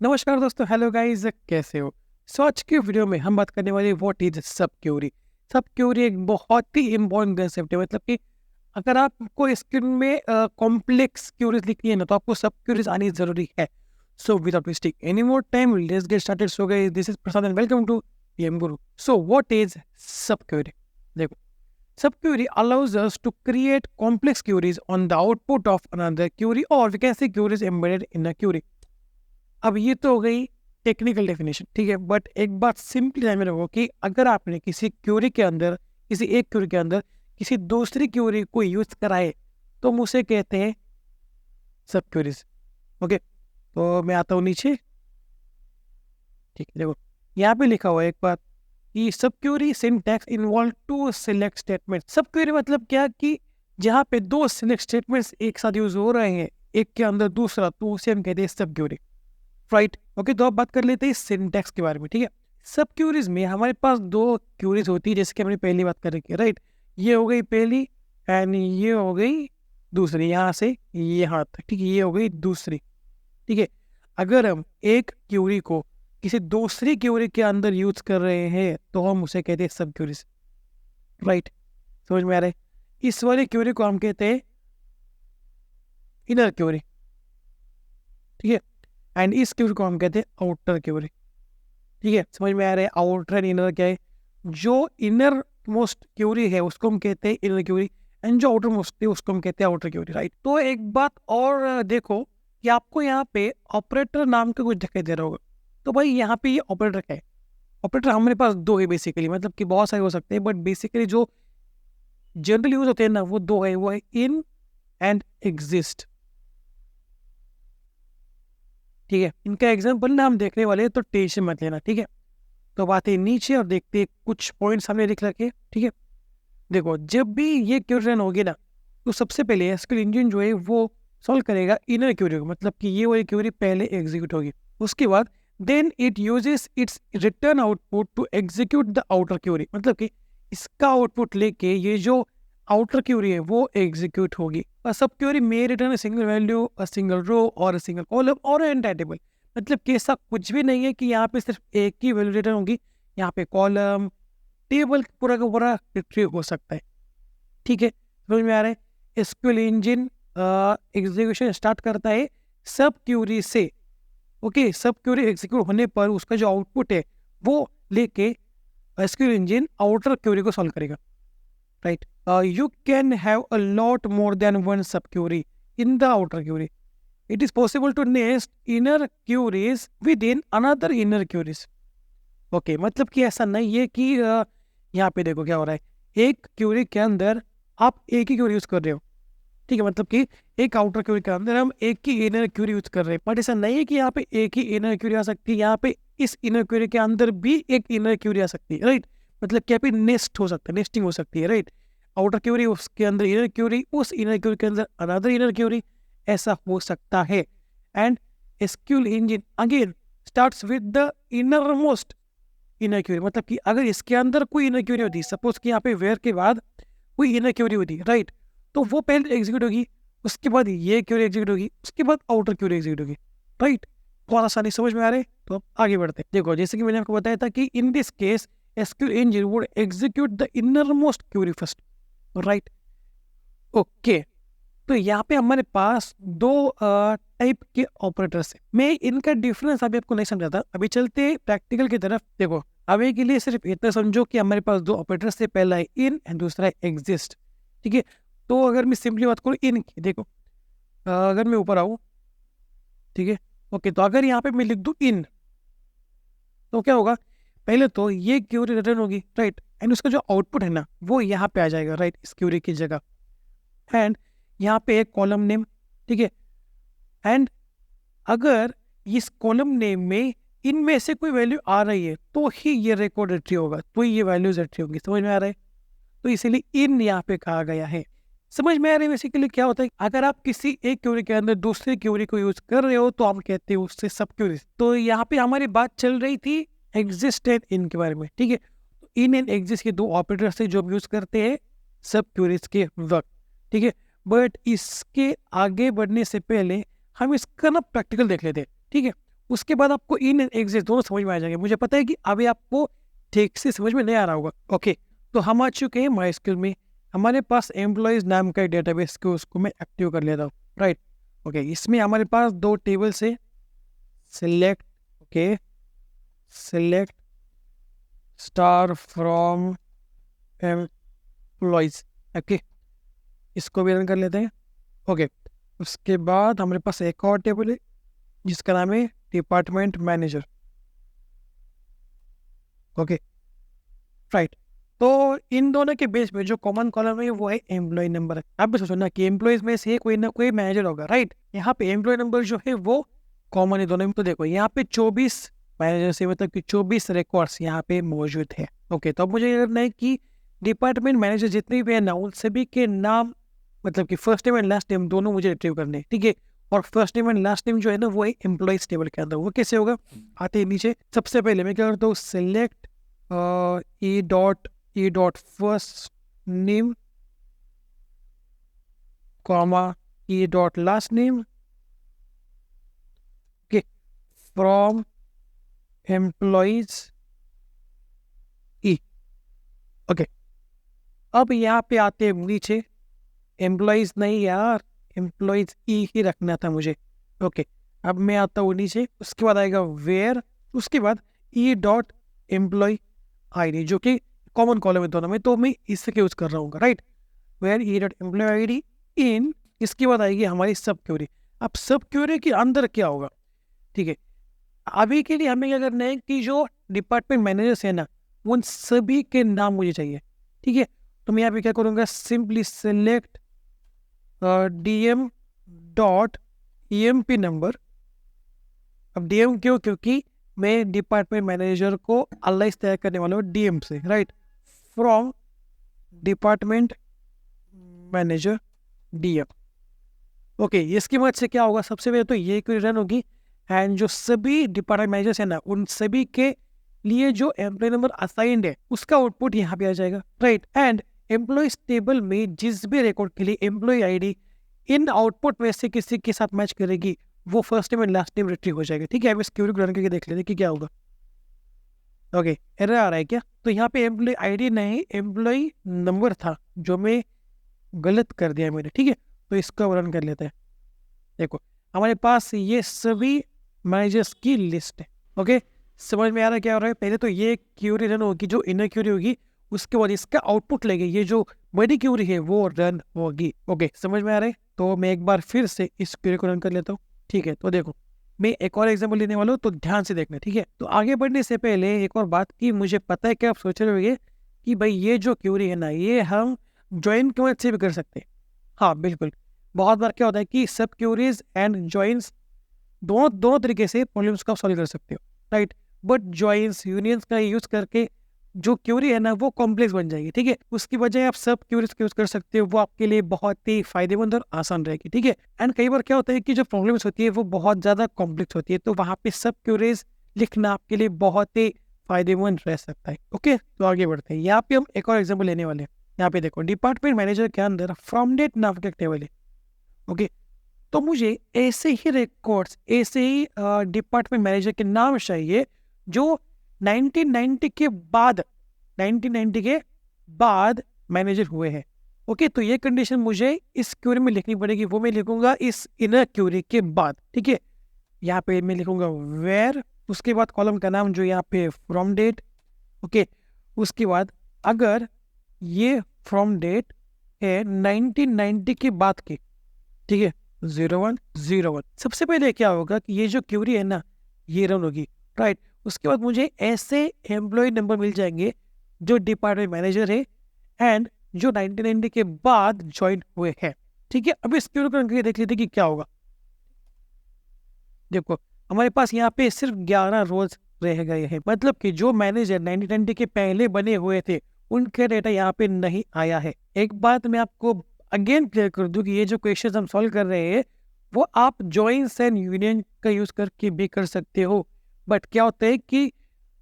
नमस्कार दोस्तों, hello guys, कैसे हो। आज की वीडियो में हम बात करने वाले व्हाट इज सब क्यूरी। सब क्यूरी एक बहुत ही इंपॉर्टेंट कंसेप्ट है। मतलब कि अगर आपको स्क्रीन में कॉम्प्लेक्स क्यूरीज लिखनी है ना, तो आपको सब क्यूरीज आनी जरूरी है। So without wasting any more time, let's get started. So guys, this is Prasad and welcome to PM Guru. So what is subquery. देखो, subquery allows us to create complex queries on the output of another query, or we can say queries embedded in a query। अब ये तो हो गई technical definition, ठीक है। But एक बात सिंपली ध्यान में रखो कि अगर आपने किसी क्यूरी के अंदर, किसी एक क्यूरी के अंदर किसी दूसरी क्यूरी को यूज कराए, तो हम उसे कहते हैं सब क्यूरीज। ओके, तो मैं आता हूँ नीचे। ठीक है, देखो यहाँ पे लिखा हुआ है एक बात कि subquery syntax involve to select statement. Subquery मतलब क्या कि जहाँ पे दो सिलेक्ट स्टेटमेंट्स एक साथ यूज हो रहे हैं, एक के अंदर दूसरा, तो उसे हम कहते हैं सब क्यूरी, राइट। ओके, तो अब बात कर लेते हैं सिंटैक्स के बारे में, ठीक है। सब क्यूरीज में हमारे पास दो क्यूरीज होती है, जैसे कि हमने पहली बात कर रखी है, राइट। ये हो गई पहली एंड ये हो गई दूसरी, यहाँ से यहाँ तक, ठीक है। ये हो गई दूसरी, ठीक है। अगर हम एक क्यूरी को किसी दूसरी क्यूरी के अंदर यूज कर रहे हैं, तो हम उसे कहते हैं सब क्यूरीज, राइट। समझ में आ रहा है। इस वाली क्यूरी को हम कहते हैं इनर क्यूरी, ठीक है। एंड इस क्यूरी को हम कहते हैं आउटर क्यूरी, ठीक है। समझ में आ रहा है आउटर एंड इनर क्या है। जो इनर मोस्ट क्यूरी है उसको हम कहते हैं इनर क्यूरी, एंड जो आउटर मोस्ट है उसको हम कहते हैं आउटर क्यूरी, राइट। तो एक बात और देखो कि आपको यहाँ पे ऑपरेटर नाम का कुछ दिखाई दे रहा होगा। तो भाई यहाँ पे ये ऑपरेटर क्या है। ऑपरेटर हमारे पास दो है बेसिकली, मतलब कि बहुत सारे हो सकते हैं, बट बेसिकली जो जनरल यूज होते हैं ना, वो दो है। वो है इन एंड एग्जिस्ट, ठीक है। इनका एग्जाम्पल ना हम देखने वाले हैं, तो टेंशन मत लेना, ठीक है। तो बात है नीचे और देखते हैं कुछ पॉइंट्स हमने लिख रखे, ठीक है। देखो, जब भी ये क्यूरी रन होगी ना, तो सबसे पहले एसक्यूएल इंजन जो है वो सॉल्व करेगा इनर क्यूरी को, मतलब कि ये वाली क्यूरी पहले एग्जीक्यूट होगी। उसके बाद then it uses its return output to execute the outer query, मतलब कि इसका आउटपुट लेके ये जो आउटर क्यूरी है वो एग्जीक्यूट होगी। और subquery may return single value, a single row और सिंगल कॉलम और एन टेबल। मतलब कि ऐसा कुछ भी नहीं है कि यहाँ पे सिर्फ एक ही वैल्यू रिटर्न होगी। यहाँ पे कॉलम, टेबल पूरा का पूरा रिट्रीव हो सकता है, ठीक है। समझ में आ रहा है। एसक्यूएल इंजन एग्जीक्यूशन स्टार्ट करता है सब क्यूरी से। ओके, सब क्यूरी एग्जीक्यूट होने पर उसका जो आउटपुट है वो लेके एसक्यूएल इंजन आउटर क्यूरी को सॉल्व करेगा, right. You can have a lot more than one subquery in the outer query. It is possible to nest inner queries within another inner queries. Okay, मतलब कि ऐसा नहीं है कि यहाँ पे देखो क्या हो रहा है। एक क्यूरी के अंदर आप एक ही क्यूरी यूज कर रहे हो, ठीक है। मतलब कि एक आउटर क्यूरी के अंदर हम एक ही इनर क्यूरी यूज कर रहे हैं, बट ऐसा नहीं है कि यहाँ पे एक ही इनर क्यूरी आ सकती है। यहाँ पे इस इनर क्यूरी के अंदर भी एक इनर क्यूरी आ सकती है, राइट। मतलब क्या पे नेस्ट हो सकता है, नेस्टिंग हो सकती है, राइट। आउटर क्यूरी, उसके अंदर इनर क्यूरी, उस इनर क्यूरी के अंदर अनदर इनर क्यूरी, ऐसा हो सकता है। And SQL engine again starts with the innermost inner query, मतलब कि अगर इसके अंदर कोई इनर क्यूरी होती, सपोज कि यहाँ पे वेयर के बाद कोई इनर क्यूरी होती, राइट, तो वो पहले एग्जीक्यूट होगी, उसके बाद ये क्यूरी एग्जीक्यूट होगी, उसके बाद आउटर क्यूरी एग्जीक्यूट होगी, राइट। बहुत आसानी समझ में आ रहे हैं। तो अब आगे बढ़ते हैं। देखो, जैसे कि मैंने आपको बताया था कि in this case SQL engine would execute the innermost query first, right. Okay, तो यहाँ पे हमारे पास दो टाइप के ऑपरेटर्स है। मैं इनका डिफरेंस अभी आपको नहीं समझाता, अभी चलते प्रैक्टिकल की तरफ। देखो, अभी के लिए सिर्फ इतना समझो कि हमारे पास दो ऑपरेटर्स है, पहला है इन एंड दूसरा है एग्जिस्ट, ठीक है। तो अगर मैं सिंपली बात करूँ इन की, देखो अगर मैं ऊपर आऊँ, ठीक है। ओके, तो अगर यहाँ पे मैं लिख दूँ इन, तो क्या होगा, पहले तो ये क्यूरी रिटर्न होगी, राइट। एंड उसका जो आउटपुट है ना, वो यहाँ पे आ जाएगा, राइट, इस क्यूरी की जगह। एंड यहाँ पे एक कॉलम नेम, ठीक है। एंड अगर इस कॉलम नेम में इनमें से कोई वैल्यू आ रही है, तो ही ये रिकॉर्ड रिट्रीव होगा, तो ये वैल्यूज रिट्रीव होंगी। समझ में आ रहा है। तो इसीलिए इन यहाँ पे कहा गया है। समझ में आ रहा है बेसिकली क्या होता है। अगर आप किसी एक क्यूरी के अंदर दूसरी क्यूरी को यूज कर रहे हो, तो हम कहते हैं उससे सब क्यूरी। तो यहाँ पे हमारी बात चल रही थी एग्जिस्ट एंड इन के बारे में, ठीक है। तो इन एंड एग्जिस्ट के दो ऑपरेटर्स है जो हम यूज करते हैं सब क्यूरीज के वक्त, ठीक है। बट इसके आगे बढ़ने से पहले हम इसका ना प्रैक्टिकल देख लेते हैं, ठीक है। उसके बाद आपको इन एंड एग्जिट दोनों समझ में आ जाएंगे। मुझे पता है कि अभी आपको ठीक से समझ में नहीं आ रहा होगा। ओके, तो हम आ चुके हैं माइस्क्यूल में। हमारे पास एम्प्लॉयज नाम का डेटाबेस को उसको मैं एक्टिव कर लेता हूँ, राइट। ओके, इसमें हमारे पास दो टेबल्स है, select, okay, select star from employees, okay, इसको भी रन कर लेते हैं। ओके, उसके बाद हमारे पास एक और टेबल है जिसका नाम है डिपार्टमेंट मैनेजर, ओके, राइट। तो इन दोनों के बेस में जो कॉमन कॉलम है वो है एम्प्लॉय नंबर। आप भी सोचो ना कि एम्प्लॉयज में से कोई ना कोई मैनेजर होगा, राइट। यहाँ पे एम्प्लॉय नंबर जो है वो कॉमन है दोनों में। तो देखो यहाँ पे 24 मैनेजर से मतलब कि 24 रिकॉर्ड्स यहाँ पे मौजूद है। ओके, तो अब मुझे ये करना है कि डिपार्टमेंट मैनेजर जितने भी है ना उन सभी के नाम, मतलब कि first name and last name दोनों मुझे रिट्रीव करने हैं, ठीक है। और first name and last name जो है ना वो है एम्प्लॉयज टेबल के अंदर। वो कैसे होगा, आते हैं नीचे। सबसे पहले मैं क्या करता हूँ, select e dot first name comma e dot last name, okay, from employees e, okay। अब यहाँ पे आते हैं नीचे, एम्प्लॉयज नहीं यार, एम्प्लॉयज ई ही रखना था मुझे। ओके, अब मैं आता हूँ नीचे, उसके बाद आएगा वेयर, उसके बाद ई डॉट एम्प्लॉय आईडी जो कि कॉमन कॉलम है दोनों में, तो मैं इससे यूज कर रहा हूँ, right. Where E dot employ ID in, इसके बाद आएगी हमारी सब क्वेरी। अब सब क्वेरी के अंदर क्या होगा, ठीक है। अभी के लिए हमें क्या करना है कि जो डिपार्टमेंट मैनेजर्स है ना उन सभी के नाम मुझे चाहिए, ठीक है। तो मैं यहाँ पे क्या करूँगा, simply select DM dot EMP number. अब डीएम क्यों, क्योंकि मैं डिपार्टमेंट मैनेजर को अलाइज तय करने वाला हूँ डीएम से, right. From department manager DM. Okay, इसकी मदद से क्या होगा, सबसे पहले तो ये क्वेरी रन होगी एंड जो सभी डिपार्टमेंट मैनेजर्स है ना उन सभी के लिए जो एम्प्लॉय नंबर असाइंड है उसका आउटपुट यहाँ पे आ जाएगा, राइट। एंड एम्प्लॉयज टेबल में जिस भी रिकॉर्ड के लिए एम्प्लॉय आईडी इन आउटपुट में से किसी के साथ मैच करेगी वो first name and last name retrieve हो जाएगा, ठीक है। अब इस क्वेरी को रन करके देख लेते हैं कि क्या होगा। ओके, एरर आ रहा है क्या, तो यहाँ पे एम्प्लॉय आईडी नहीं एम्प्लॉय नंबर था जो मैं गलत कर दिया मैंने, ठीक है। तो इसका रन कर लेते हैं। देखो हमारे पास ये सभी मैनेजर्स की लिस्ट है। ओके, समझ में आ रहा है क्या हो रहा है। पहले तो ये क्यूरी रन होगी जो इनर क्यूरी होगी, उसके बाद इसका आउटपुट लेगी, ये जो बड़ी क्यूरी है वो रन होगी। ओके, समझ में आ रहा है। तो मैं एक बार फिर से इस क्यूरी को रन कर लेता हूँ, ठीक है। तो देखो मैं एक और एग्जाम्पल लेने वाला हूँ, तो ध्यान से देखना, ठीक है। तो आगे बढ़ने से पहले एक और बात की, मुझे पता है कि आप सोच रहे होंगे कि भाई ये जो क्यूरी है ना ये हम ज्वाइन की मदद से भी कर सकते हैं। हाँ बिल्कुल, बहुत बार क्या होता है कि सब क्यूरीज एंड ज्वाइंस दोनों तरीके से प्रॉब्लम्स का सॉल्व कर सकते हो, राइट। बट ज्वाइंस यूनियंस का यूज करके जो क्यूरी है ना वो कॉम्प्लेक्स बन जाएगी, ठीक है। उसकी बजाय आप सब क्यूरीज का यूज कर सकते हो, वो आपके लिए बहुत ही फायदेमंद और आसान रहेगी, ठीक है। एंड कई बार क्या होता है कि जो प्रॉब्लम्स होती है वो बहुत ज्यादा कॉम्प्लेक्स होती है, तो वहाँ पे सब क्यूरीज लिखना आपके लिए बहुत ही फायदेमंद रह सकता है। ओके, तो आगे बढ़ते हैं। यहाँ पे हम एक और एग्जाम्पल लेने वाले हैं। यहाँ पे देखो डिपार्टमेंट मैनेजर के अंदर फ्रॉम डेट नाम का एक टेबल है। ओके, तो मुझे ऐसे ही रिकॉर्ड्स, ऐसे ही डिपार्टमेंट मैनेजर के नाम चाहिए जो 1990 के बाद मैनेजर हुए हैं। ओके, तो ये कंडीशन मुझे इस क्यूरी में लिखनी पड़ेगी, वो मैं लिखूंगा इस इनर क्यूरी के बाद, ठीक है। यहाँ पे मैं लिखूंगा वेयर, उसके बाद कॉलम का नाम जो यहाँ पे फ्रॉम डेट। ओके, उसके बाद अगर ये फ्रॉम डेट है 1990 के बाद की, ठीक है, 0101। सबसे पहले क्या होगा कि ये जो क्यूरी है ना ये रन होगी, राइट। उसके बाद मुझे ऐसे एम्प्लॉय नंबर मिल जाएंगे जो डिपार्टमेंट मैनेजर है एंड जो 1990 के बाद ज्वाइन हुए हैं, ठीक है। अब इस क्यूरी को रन करके देख लेते कि क्या होगा। देखो हमारे पास यहाँ पे सिर्फ 11 रोल्स रह गए हैं, मतलब कि जो मैनेजर 1990 के पहले बने हुए थे उनके डेटा यहाँ पे नहीं आया है। एक बात मैं आपको अगेन क्लियर कर दूं कि ये जो क्वेश्चन हम सॉल्व कर रहे हैं वो आप ज्वाइंस एंड यूनियन का यूज करके भी कर सकते हो। बट क्या होता है कि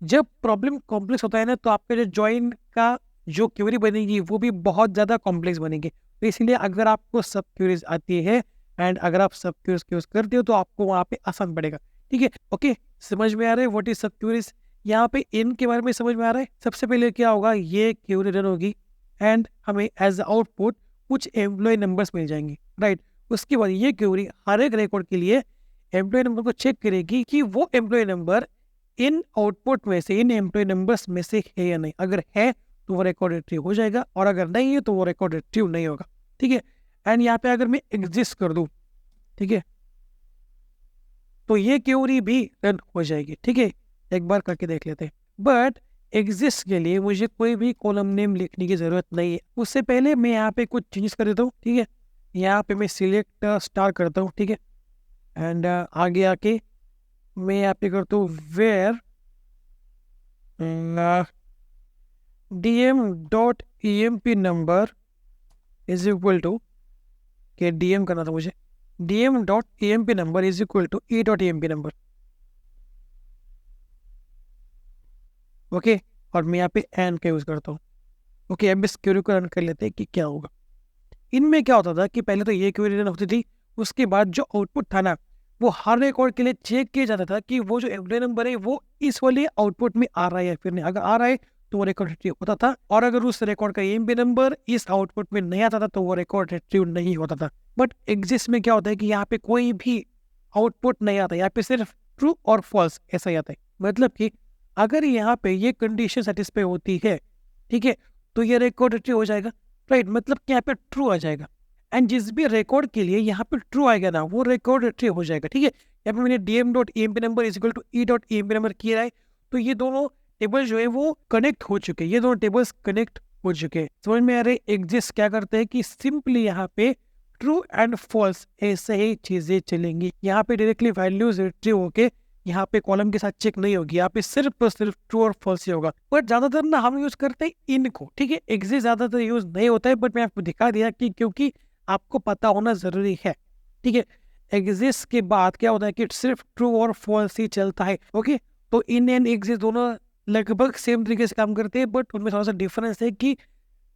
जब प्रॉब्लम कॉम्प्लेक्स होता है ना तो आपका जो ज्वाइन का जो क्वेरी बनेगी वो भी बहुत ज्यादा कॉम्प्लेक्स बनेगी। तो इसलिए अगर आपको सब क्वेरीज आती है एंड अगर आप सब क्वेरीज यूज करते हो तो आपको वहाँ पे आसान पड़ेगा, ठीक है। ओके, समझ में आ रहा है व्हाट इज सब क्यूरीज। यहाँ पे इन के बारे में समझ में आ रहा है। सबसे पहले क्या होगा, ये क्यूरी रन होगी एंड हमें एज आउटपुट कुछ एम्प्लॉय नंबर्स मिल जाएंगे, राइट। उसके बाद ये क्यूरी हर एक रिकॉर्ड के लिए एम्प्लॉय नंबर को चेक करेगी कि वो एम्प्लॉय नंबर इन आउटपुट में से, इन एम्प्लॉय नंबर्स में से है या नहीं। अगर है तो वो रिकॉर्ड रिट्रीव हो जाएगा, और अगर नहीं है तो वो रिकॉर्ड रिट्रीव नहीं होगा, ठीक है। एंड यहाँ पे अगर मैं एग्जिस्ट कर दूं, ठीक है, तो ये क्यूरी भी रन हो जाएगी, ठीक है। एक बार करके देख लेते हैं। बट एग्जिस्ट के लिए मुझे कोई भी कॉलम नेम लिखने की जरूरत नहीं है। उससे पहले मैं यहाँ पे कुछ चेंज कर देता हूँ, ठीक है। यहाँ पे मैं सिलेक्ट स्टार करता हूँ, ठीक है। एंड आगे आके मैं यहाँ पे करता हूँ where dm.emp number is equal to, के डीएम करना था मुझे, dm.emp number is equal to e.emp number, okay. और मैं यहाँ पे एंड का यूज करता हूँ, ओके। अब इस क्वेरी को रन कर लेते हैं कि क्या होगा। इनमें क्या होता था कि पहले तो ये क्वेरी रन होती थी, उसके बाद जो आउटपुट था ना, वो हर रिकॉर्ड के लिए चेक किया जाता था कि वो जो एम्प्लॉय नंबर है वो इस वाले आउटपुट में आ रहा है या फिर नहीं। अगर आ रहा है तो वो रिकॉर्ड रिट्रीव होता था, और अगर उस रिकॉर्ड का एम्प्लॉय नंबर इस आउटपुट में नहीं आता था तो वो रिकॉर्ड रिट्रीव नहीं होता था। बट एग्जिस्ट में क्या होता है कि यहाँ पे कोई भी आउटपुट नहीं आता, यहाँ पे सिर्फ ट्रू और फॉल्स ऐसा ही आता है। मतलब कि अगर यहाँ पे ये कंडीशन सेटिस्फाई होती है, ठीक है, तो ये रिकॉर्ड रिट्रीव हो जाएगा, राइट। मतलब कि यहाँ पे ट्रू आ जाएगा, एंड जिस भी रिकॉर्ड के लिए यहाँ पे ट्रू आएगा ना, वो रिकॉर्ड रिट्रीव हो जाएगा, ठीक है। यहाँ पे मैंने dm.emp number is equal to e.emp number किया है, तो ये दोनों टेबल जो है वो कनेक्ट हो चुके हैं, ये दोनों टेबल्स कनेक्ट हो चुके हैं। समझ में आ रहे एग्जिस्ट क्या करते हैं कि सिंपली यहाँ पे ट्रू एंड फॉल्स ऐसे ही चीजें चलेंगी। यहाँ पे डायरेक्टली वैल्यूज रिट्रीव होके यहाँ पे कॉलम के साथ चेक नहीं होगी, यहाँ पे सिर्फ और सिर्फ ट्रू और फॉल्स ही होगा। बट ज्यादातर ना हम यूज करते हैं इनको, ठीक है। एग्जिस्ट ज्यादातर यूज नहीं होता है, बट मैं आपको दिखा दिया कि क्योंकि आपको पता होना जरूरी है, ठीक है। एग्जिस्ट के बाद क्या होता है कि सिर्फ ट्रू और फॉल्स ही चलता है, ओके। तो इन एंड एग्जिस्ट दोनों लगभग सेम तरीके से काम करते हैं, बट उनमें थोड़ा सा डिफरेंस है कि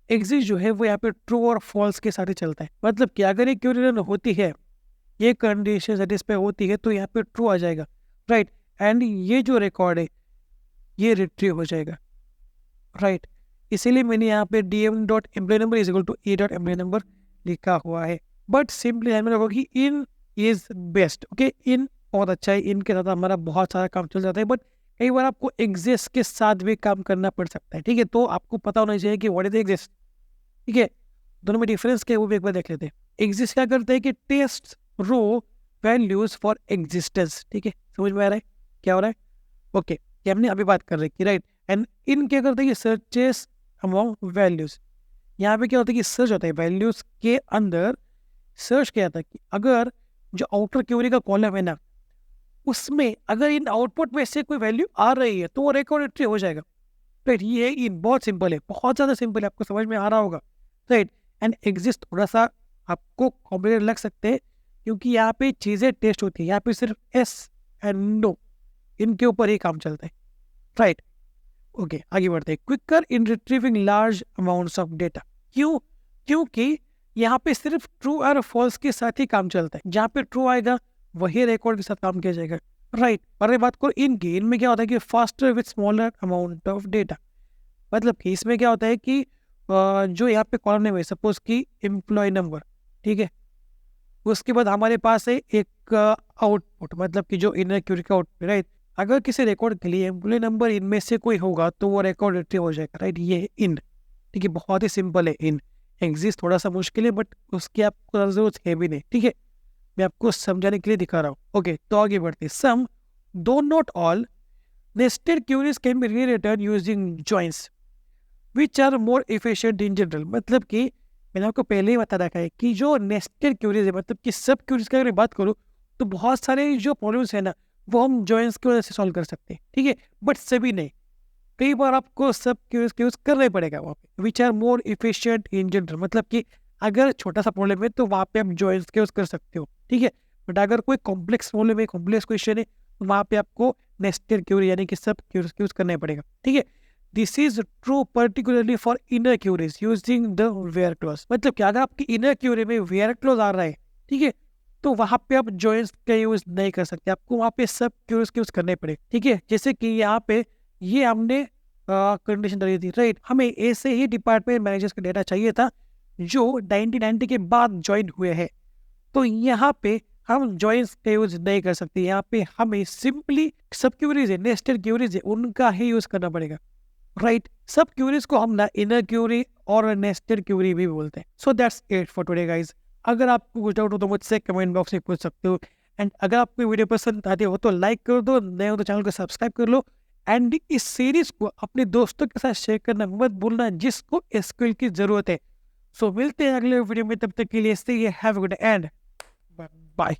एग्जिस्ट जो है वो यहाँ पे ट्रू और फॉल्स के साथ ही चलता है। मतलब कि अगर ये क्वेरी रन होती है, ये कंडीशन सेटिस्फाई होती है, तो यहाँ पे ट्रू आ जाएगा, राइट। एंड ये जो रिकॉर्ड है ये रिट्रीव हो जाएगा, राइट। इसीलिए मैंने यहाँ पे dm.emp number is equal to e.emp number लिखा हुआ है। बट सिंपली ध्यान में रखो कि in is best, okay. In बहुत अच्छा है, इनके साथ हमारा बहुत सारा काम चल जाता है, बट कई बार आपको एग्जिस्ट के साथ भी काम करना पड़ सकता है, ठीक है। तो आपको पता होना चाहिए कि व्हाट इज एग्जिस्ट, ठीक है। दोनों में डिफरेंस क्या है वो भी एक बार देख लेते हैं। एग्जिस्ट क्या करते हैं कि test row values for existence, ठीक है। समझ में आ रहा है क्या हो रहा है, ओके। ये हमने अभी बात कर रही थी, राइट। एंड इन क्या करते हैं कि सर्चेस अमॉन्ग वैल्यूज। यहाँ पे क्या होता है कि सर्च होता है वैल्यूज के अंदर। सर्च क्या था कि अगर जो आउटर क्वेरी का कॉलम है ना, उसमें अगर इन आउटपुट में से कोई वैल्यू आ रही है तो वो रिकॉर्ड रिट्रीव हो जाएगा, राइट। ये इन बहुत सिंपल है, बहुत ज्यादा सिंपल है, आपको समझ में आ रहा होगा, राइट। एंड एग्जिस्ट थोड़ा सा आपको कॉम्प्लिकेटेड लग सकते हैं क्योंकि यहाँ पे चीजें टेस्ट होती है, यहाँ पे सिर्फ एस एंड नो इनके ऊपर ही काम चलता है, राइट। ओके, आगे बढ़ते हैं। Quicker in retrieving large amounts of data. क्यों? क्योंकि यहाँ पे सिर्फ ट्रू और फॉल्स के साथ ही काम चलता है। जहाँ पे ट्रू आएगा वही रिकॉर्ड के साथ काम किया जाएगा, राइट। और ये बात को इनकी, इनमें क्या होता है कि faster with smaller amount of data. मतलब कि इसमें क्या होता है कि जो यहाँ पे कॉलम नेम है, सपोज कि एम्प्लॉय नंबर, ठीक है। उसके बाद हमारे पास है एक आउटपुट, मतलब कि जो इनर क्वेरी का आउटपुट, राइट। अगर किसी रिकॉर्ड के लिए एम्प्लॉय नंबर इनमें से कोई होगा तो वो रिकॉर्ड रिट्रीव हो जाएगा, राइट। ये इन, ठीक है, बहुत ही सिंपल है। इन एग्जिस्ट थोड़ा सा मुश्किल है, बट उसकी आपको जरूरत है भी नहीं, ठीक है। मैं आपको समझाने के लिए दिखा रहा हूँ, ओके। तो आगे बढ़ते हैं। Some do not all nested queries can be rewritten using joins which are more efficient in general. मतलब कि मैंने आपको पहले ही बता रखा है कि जो नेस्टेड क्वेरीज है, मतलब कि सब क्वेरीज की अगर मैं बात करूँ तो बहुत सारे जो प्रॉब्लम्स है ना वो हम जॉइंस की वजह से सॉल्व कर सकते हैं, ठीक है। बट सभी नहीं, कई बार आपको सब क्वेरीज का यूज करना ही पड़ेगा वहाँ पे। Which are more efficient in general, मतलब कि अगर छोटा सा प्रॉब्लम है तो वहाँ पे आप जॉइंस का यूज कर सकते हो, ठीक है। बट अगर कोई कॉम्प्लेक्स प्रॉब्लम है, कॉम्प्लेक्स क्वेश्चन है, तो वहाँ पे आपको नेस्टेड क्वेरी यानी कि सब क्वेरीज का यूज करना ही पड़ेगा, ठीक है। This is true particularly for inner queries using the where clause. मतलब कि अगर आपकी इनर क्वेरी में वेयर क्लॉज आ रहा है, ठीक है, तो वहाँ पे आप जॉइंस का यूज नहीं कर सकते, आपको वहाँ पे सब क्यूरीज के यूज करने पड़े, ठीक है। जैसे कि यहाँ पे ये हमने कंडीशन डाली थी, राइट। हमें ऐसे ही डिपार्टमेंट मैनेजर्स का डेटा चाहिए था जो 1990 के बाद ज्वाइन हुए हैं, तो यहाँ पे हम जॉइंस का यूज नहीं कर सकते। यहाँ पे हमें सिंपली सब क्यूरीज है, नेस्टेड क्यूरीज है, उनका ही यूज करना पड़ेगा, राइट। सब क्यूरीज को हम ना इनर क्यूरी और नेस्टेड क्यूरी भी बोलते हैं। So that's it for today guys. अगर आपको कुछ डाउट हो तो मुझसे कमेंट बॉक्स में पूछ सकते हो। एंड अगर आपको वीडियो पसंद आती हो तो लाइक कर दो, नए हो तो चैनल को सब्सक्राइब कर लो। एंड इस सीरीज को अपने दोस्तों के साथ शेयर करना मत भूलना जिसको एसक्यूएल की जरूरत है। सो मिलते हैं अगले वीडियो में, तब तक के लिए have a good and bye.